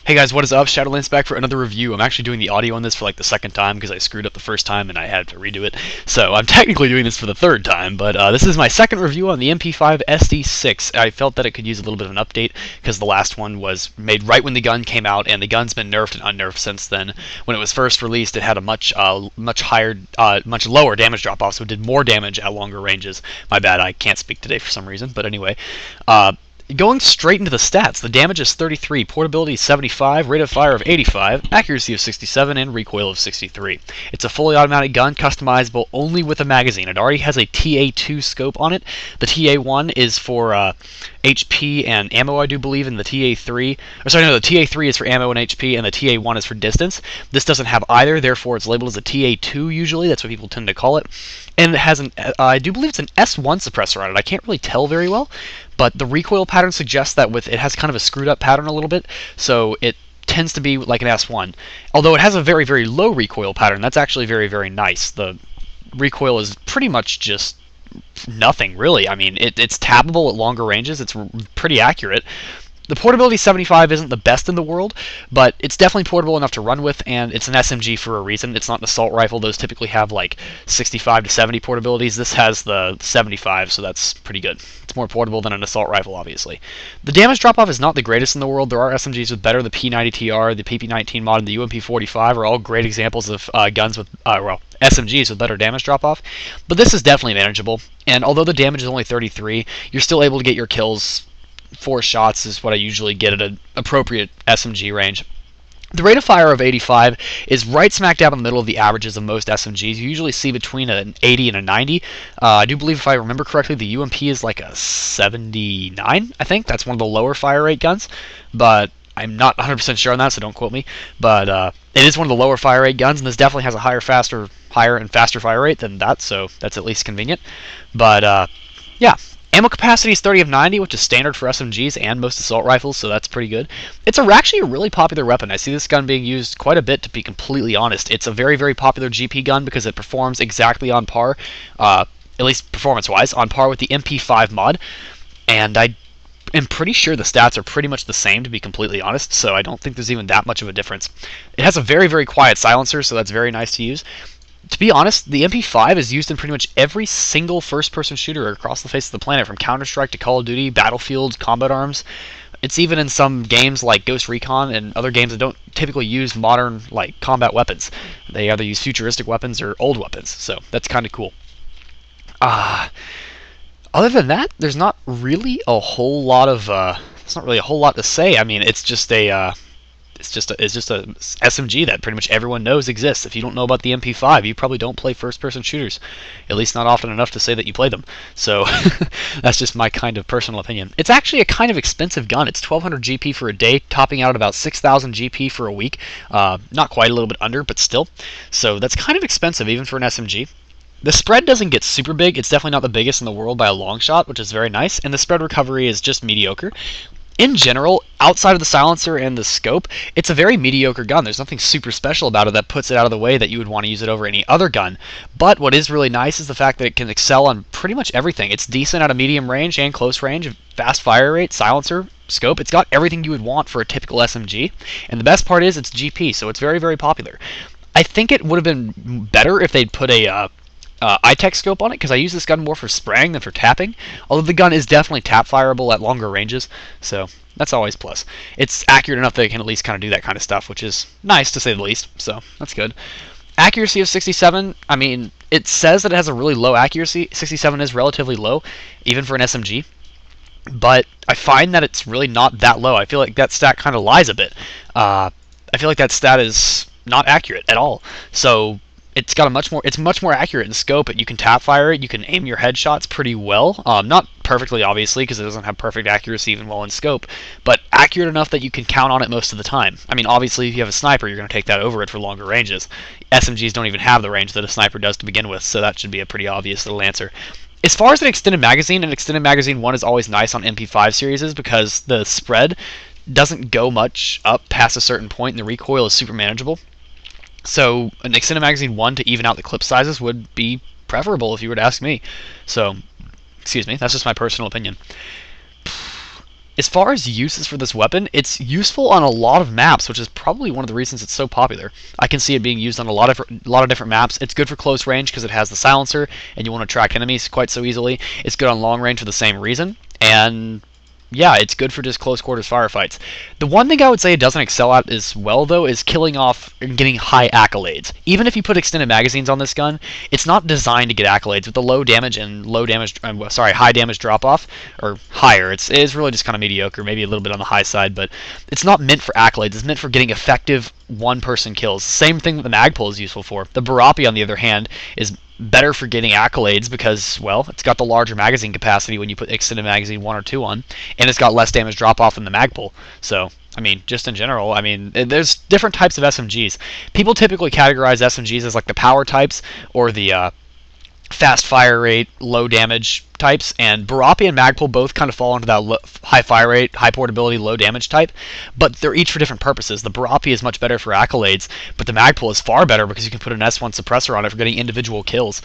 Hey guys, what is up? Shadolance back for another review. I'm actually doing the audio on this for like the second time because I screwed up the first time and I had to redo it. So I'm technically doing this for the third time, but this is my second review on the MP5 SD6. I felt that it could use a little bit of an update because the last one was made right when the gun came out, and the gun's been nerfed and unnerfed since then. When it was first released, it had a much lower damage drop-off, so it did more damage at longer ranges. My bad, I can't speak today for some reason, but anyway. Going straight into the stats, the damage is 33, portability 75, rate of fire of 85, accuracy of 67, and recoil of 63. It's a fully automatic gun, customizable only with a magazine. It already has a TA2 scope on it. The TA1 is for HP and ammo, I do believe, and the TA3, or sorry, no, the TA3 is for ammo and HP, and the TA1 is for distance. This doesn't have either, therefore it's labeled as a TA2 usually. That's what people tend to call it. And it has an, I do believe it's an S1 suppressor on it. I can't really tell very well, but the recoil pattern suggests that it has kind of a screwed up pattern a little bit, so it tends to be like an S1. Although it has a very, very low recoil pattern, that's actually very, very nice. The recoil is pretty much just nothing, really. I mean, it's tappable at longer ranges, it's pretty accurate. The portability 75 isn't the best in the world, but it's definitely portable enough to run with, and it's an SMG for a reason. It's not an assault rifle. Those typically have like 65 to 70 portabilities. This has the 75, so that's pretty good. It's more portable than an assault rifle, obviously. The damage drop-off is not the greatest in the world. There are SMGs with better. The P90TR, the PP19 mod, and the UMP45 are all great examples of guns with, SMGs with better damage drop-off. But this is definitely manageable, and although the damage is only 33, you're still able to get your kills. 4 shots is what I usually get at an appropriate SMG range. The rate of fire of 85 is right smack dab in the middle of the averages of most SMGs. You usually see between an 80 and a 90. I do believe, if I remember correctly, the UMP is like a 79, I think. That's one of the lower fire rate guns, but I'm not 100% sure on that, so don't quote me. But it is one of the lower fire rate guns, and this definitely has a higher and faster fire rate than that, so that's at least convenient. But yeah. Ammo capacity is 30 of 90, which is standard for SMGs and most assault rifles, so that's pretty good. It's actually a really popular weapon. I see this gun being used quite a bit, to be completely honest. It's a very, very popular GP gun because it performs exactly on par, at least performance-wise, on par with the MP5 MOD, and I am pretty sure the stats are pretty much the same, to be completely honest, so I don't think there's even that much of a difference. It has a very, very quiet silencer, so that's very nice to use. To be honest, the MP5 is used in pretty much every single first-person shooter across the face of the planet, from Counter-Strike to Call of Duty, Battlefield, Combat Arms. It's even in some games like Ghost Recon and other games that don't typically use modern combat weapons. They either use futuristic weapons or old weapons, so that's kind of cool. Other than that, there's not really a whole lot of to say. I mean, it's just a SMG that pretty much everyone knows exists. If you don't know about the MP5, you probably don't play first-person shooters, at least not often enough to say that you play them. So that's just my kind of personal opinion. It's actually a kind of expensive gun. It's 1200 GP for a day, topping out at about 6000 GP for a week. Not quite, a little bit under, but still. So that's kind of expensive even for an SMG. The spread doesn't get super big. It's definitely not the biggest in the world by a long shot, which is very nice, and the spread recovery is just mediocre. In general, outside of the silencer and the scope, it's a very mediocre gun. There's nothing super special about it that puts it out of the way that you would want to use it over any other gun. But what is really nice is the fact that it can excel on pretty much everything. It's decent at a medium range and close range, fast fire rate, silencer, scope. It's got everything you would want for a typical SMG. And the best part is it's GP, so it's very, very popular. I think it would have been better if they'd put a iTech scope on it, because I use this gun more for spraying than for tapping, although the gun is definitely tap fireable at longer ranges, so that's always plus. It's accurate enough that it can at least kind of do that kind of stuff, which is nice to say the least, so that's good. Accuracy of 67, I mean, it says that it has a really low accuracy. 67 is relatively low, even for an SMG, but I find that it's really not that low. I feel like that stat kind of lies a bit. I feel like that stat is not accurate at all, so it's much more accurate in scope. You can tap fire it, you can aim your headshots pretty well. Not perfectly, obviously, because it doesn't have perfect accuracy even while in scope, but accurate enough that you can count on it most of the time. I mean, obviously, if you have a sniper, you're going to take that over it for longer ranges. SMGs don't even have the range that a sniper does to begin with, so that should be a pretty obvious little answer. As far as an extended magazine 1 is always nice on MP5 series because the spread doesn't go much up past a certain point, and the recoil is super manageable. So an extended magazine 1 to even out the clip sizes would be preferable if you were to ask me. So, excuse me, that's just my personal opinion. As far as uses for this weapon, it's useful on a lot of maps, which is probably one of the reasons it's so popular. I can see it being used on a lot of different maps. It's good for close range because it has the silencer, and you won't attract enemies quite so easily. It's good on long range for the same reason, and yeah, it's good for just close quarters firefights. The one thing I would say it doesn't excel at as well, though, is killing off and getting high accolades. Even if you put extended magazines on this gun, it's not designed to get accolades. With the low damage and high damage drop off, or higher, it is really just kind of mediocre, maybe a little bit on the high side, but it's not meant for accolades. It's meant for getting effective one-person kills. Same thing that the Magpul is useful for. The Barapi, on the other hand, is better for getting accolades because, well, it's got the larger magazine capacity when you put extended magazine 1 or 2 on, and it's got less damage drop off than the Magpul. So, I mean, just in general, I mean, there's different types of SMGs. People typically categorize SMGs as like the power types or the fast fire rate, low damage types, and Barapi and Magpul both kind of fall into that high fire rate, high portability, low damage type, but they're each for different purposes. The Barapi is much better for accolades, but the Magpul is far better because you can put an S1 suppressor on it for getting individual kills.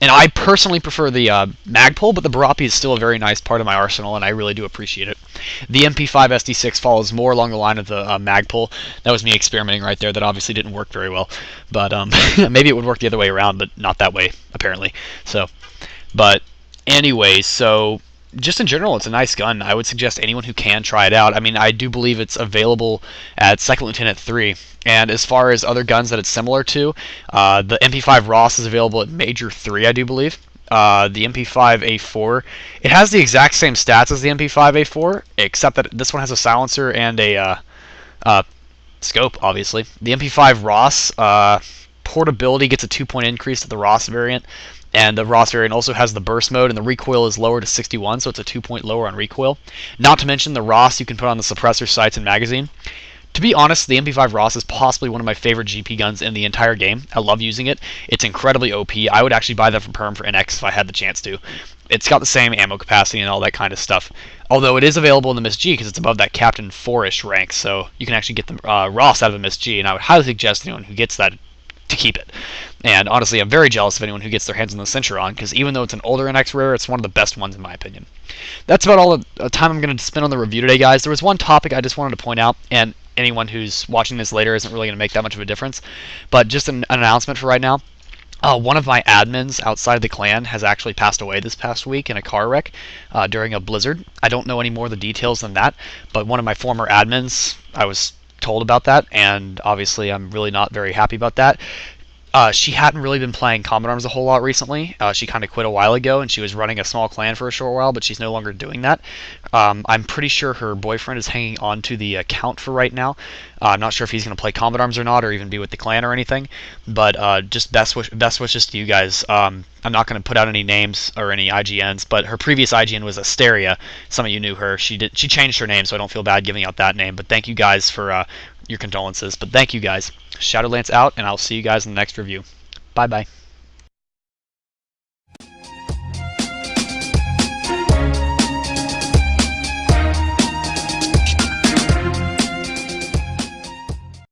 And I personally prefer the Magpul, but the Barapi is still a very nice part of my arsenal, and I really do appreciate it. The MP5 SD6 follows more along the line of the Magpul. That was me experimenting right there. That obviously didn't work very well, but maybe it would work the other way around, but not that way, apparently. So, but anyways, so just in general, it's a nice gun. I would suggest anyone who can try it out. I mean, I do believe it's available at Second Lieutenant 3. And as far as other guns that it's similar to, the MP5 Ross is available at Major 3, I do believe. The MP5 A4, it has the exact same stats as the MP5 A4, except that this one has a silencer and a scope, obviously. The MP5 Ross, portability gets a 2-point increase to the Ross variant. And the Ross variant also has the burst mode, and the recoil is lower to 61, so it's a 2-point lower on recoil. Not to mention the Ross you can put on the suppressor sights and magazine. To be honest, the MP5 Ross is possibly one of my favorite GP guns in the entire game. I love using it. It's incredibly OP. I would actually buy that from Perm for NX if I had the chance to. It's got the same ammo capacity and all that kind of stuff. Although it is available in the Miss G because it's above that Captain 4-ish rank, so you can actually get the Ross out of the Miss G, and I would highly suggest anyone who gets that to keep it. And honestly, I'm very jealous of anyone who gets their hands on the Centuron, because even though it's an older NX rare, it's one of the best ones in my opinion. That's about all the time I'm going to spend on the review today, guys. There was one topic I just wanted to point out, and anyone who's watching this later isn't really going to make that much of a difference, but just an announcement for right now. One of my admins outside the clan has actually passed away this past week in a car wreck during a blizzard. I don't know any more of the details than that, but one of my former admins, I was told about that, and obviously I'm really not very happy about that. She hadn't really been playing Combat Arms a whole lot recently. She kind of quit a while ago, and she was running a small clan for a short while, but she's no longer doing that. I'm pretty sure her boyfriend is hanging on to the account for right now. I'm not sure if he's going to play Combat Arms or not, or even be with the clan or anything, but just best wishes to you guys. I'm not going to put out any names or any IGNs, but her previous IGN was Asteria. Some of you knew her. She changed her name, so I don't feel bad giving out that name, but thank you guys for your condolences. But thank you guys. Shadolance out, and I'll see you guys in the next review. Bye-bye.